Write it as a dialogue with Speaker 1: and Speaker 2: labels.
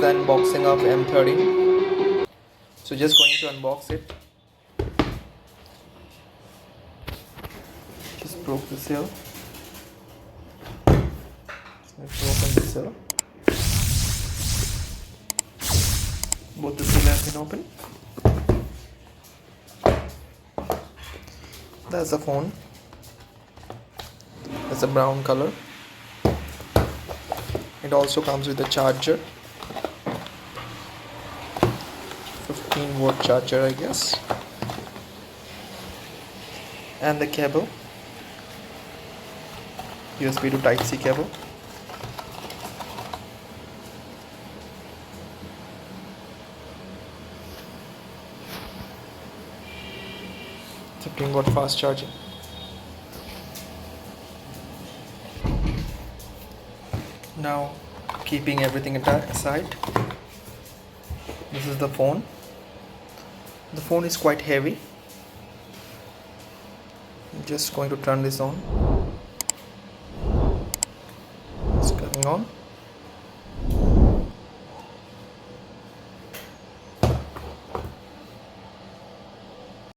Speaker 1: the unboxing of M13. So just going to unbox it. Just broke the seal. So I have to open the seal. Both the seal have been opened. That's the phone. It's a brown color. It also comes with a charger, 15-volt charger, I guess, and the cable, USB to Type-C cable. It's 15-watt fast charging. Now, keeping everything aside, this is the phone. The phone is quite heavy. I'm just going to turn this on. It's coming on.